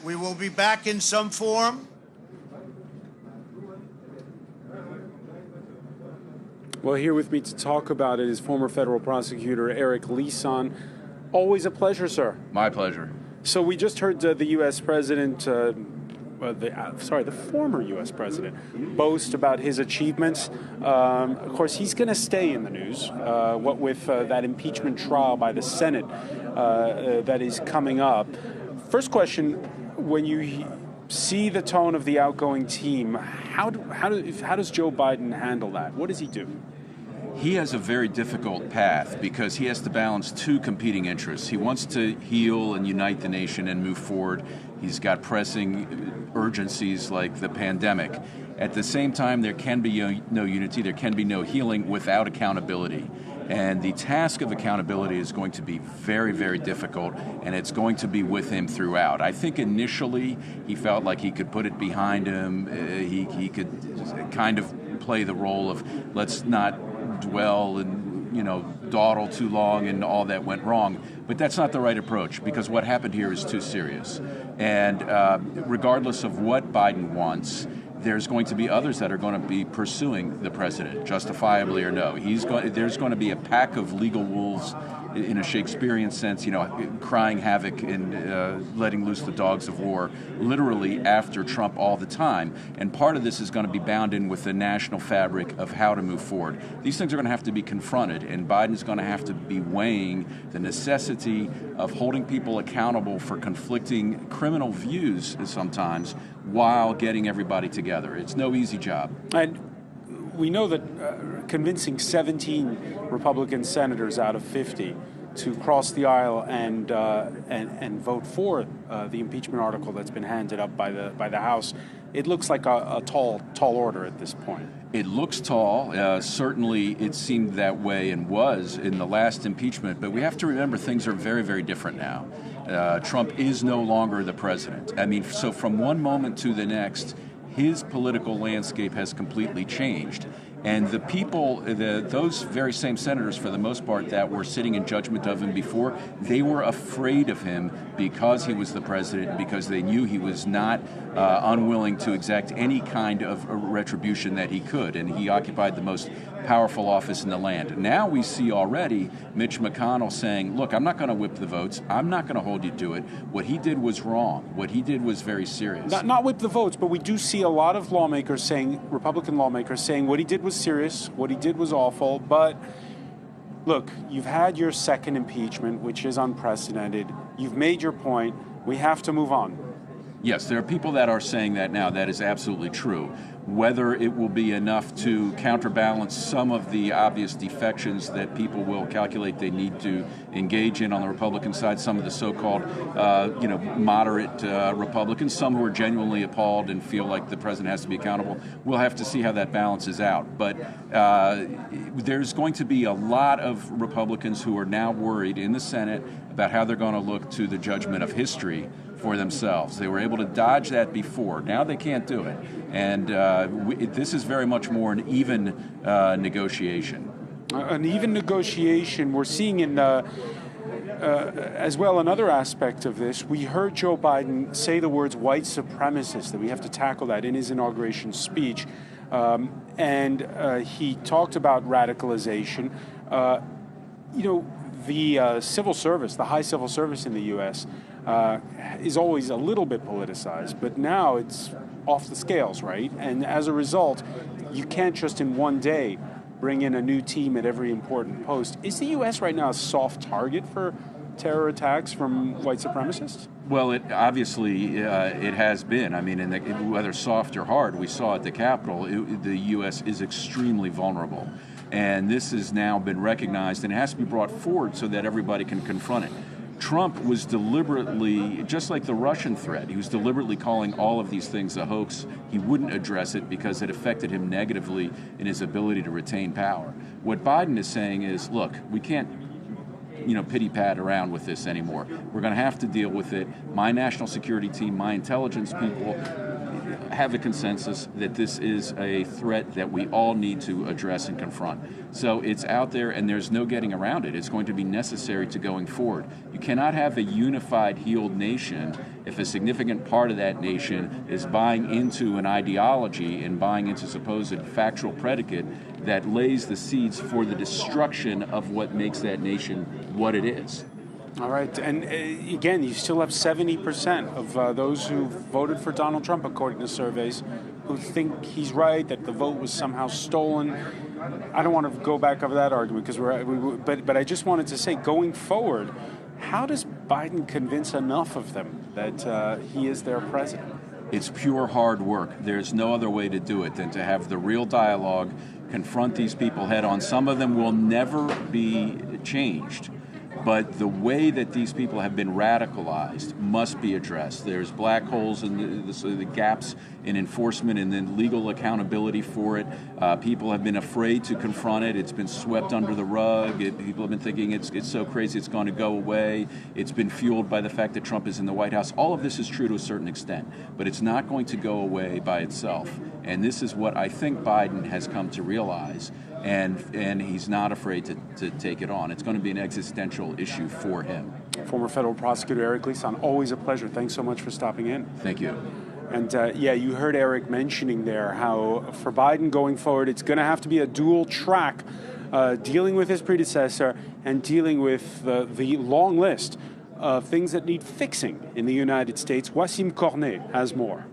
We will be back in some form. Well, here with me to talk about it is former federal prosecutor Eric Lisann. Always a pleasure, sir. My pleasure. So we just heard the U.S. president, the former U.S. president, boast about his achievements. Of course, he's going to stay in the news, what with that impeachment trial by the Senate that is coming up. First question, when you see the tone of the outgoing team, how does Joe Biden handle that? What does he do? He has a very difficult path because he has to balance two competing interests. He wants to heal and unite the nation and move forward. He's got pressing urgencies like the pandemic. At the same time, there can be no unity, there can be no healing without accountability. And the task of accountability is going to be very, very difficult, and it's going to be with him throughout. I think initially he felt like he could put it behind him. He could kind of play the role of let's not dwell and dawdle too long and all that went wrong. But that's not the right approach because what happened here is too serious. And regardless of what Biden wants, there's going to be others that are going to be pursuing the president, justifiably or no. There's going to be a pack of legal wolves in a Shakespearean sense, crying havoc and letting loose the dogs of war, literally after Trump all the time. And part of this is going to be bound in with the national fabric of how to move forward. These things are going to have to be confronted, and Biden's going to have to be weighing the necessity of holding people accountable for conflicting criminal views sometimes while getting everybody together. It's no easy job. And we know that convincing 17 Republican senators out of 50 to cross the aisle and vote for the impeachment article that's been handed up by the House, it looks like a tall order at this point. It looks tall. Certainly it seemed that way and was in the last impeachment, but we have to remember things are very, very different now. Trump is no longer the president. I mean, so from one moment to the next, his political landscape has completely changed. And the people, those very same senators, for the most part, that were sitting in judgment of him before, they were afraid of him because he was the president, because they knew he was not unwilling to exact any kind of retribution that he could. And he occupied the most powerful office in the land. Now we see already Mitch McConnell saying, look, I'm not going to whip the votes. I'm not going to hold you to it. What he did was wrong. What he did was very serious. Not whip the votes, but we do see a lot of lawmakers saying, Republican lawmakers saying what he did was serious, what he did was awful, but look, you've had your second impeachment, which is unprecedented. You've made your point. We have to move on. Yes, there are people that are saying that now. That is absolutely true. Whether it will be enough to counterbalance some of the obvious defections that people will calculate they need to engage in on the Republican side, some of the so-called, moderate Republicans, some who are genuinely appalled and feel like the president has to be accountable. We'll have to see how that balances out. But there's going to be a lot of Republicans who are now worried in the Senate about how they're going to look to the judgment of history for themselves. They were able to dodge that before. Now they can't do it. And this is very much more an even negotiation. An even negotiation. We're seeing in as well another aspect of this. We heard Joe Biden say the words white supremacist, that we have to tackle that in his inauguration speech. And he talked about radicalization. The civil service, the high civil service in the U.S., is always a little bit politicized, but now it's off the scales, right? And as a result, you can't just in one day bring in a new team at every important post. Is the U.S. right now a soft target for terror attacks from white supremacists? Well, it obviously it has been. I mean, whether soft or hard, we saw at the Capitol, the U.S. is extremely vulnerable. And this has now been recognized, and it has to be brought forward so that everybody can confront it. Trump was deliberately, just like the Russian threat, he was deliberately calling all of these things a hoax. He wouldn't address it because it affected him negatively in his ability to retain power. What Biden is saying is, look, we can't pity-pat around with this anymore. We're going to have to deal with it. My national security team, my intelligence people have a consensus that this is a threat that we all need to address and confront. So it's out there, and there's no getting around it. It's going to be necessary to going forward. You cannot have a unified, healed nation if a significant part of that nation is buying into an ideology and buying into supposed factual predicate that lays the seeds for the destruction of what makes that nation what it is. All right, and again, you still have 70% of those who voted for Donald Trump, according to surveys, who think he's right, that the vote was somehow stolen. I don't want to go back over that argument because but I just wanted to say, going forward, how does Biden convince enough of them that he is their president? It's pure hard work. There's no other way to do it than to have the real dialogue, confront these people head on. Some of them will never be changed. But the way that these people have been radicalized must be addressed. There's black holes in the gaps in enforcement and then legal accountability for it. People have been afraid to confront it. It's been swept under the rug. People have been thinking it's so crazy it's going to go away. It's been fueled by the fact that Trump is in the White House. All of this is true to a certain extent, but it's not going to go away by itself. And this is what I think Biden has come to realize. And he's not afraid to take it on. It's going to be an existential issue for him. Former federal prosecutor Eric Lisann, always a pleasure. Thanks so much for stopping in. Thank you. And yeah, you heard Eric mentioning there how for Biden going forward, it's going to have to be a dual track, dealing with his predecessor and dealing with the long list of things that need fixing in the United States. Wasim Cornet has more.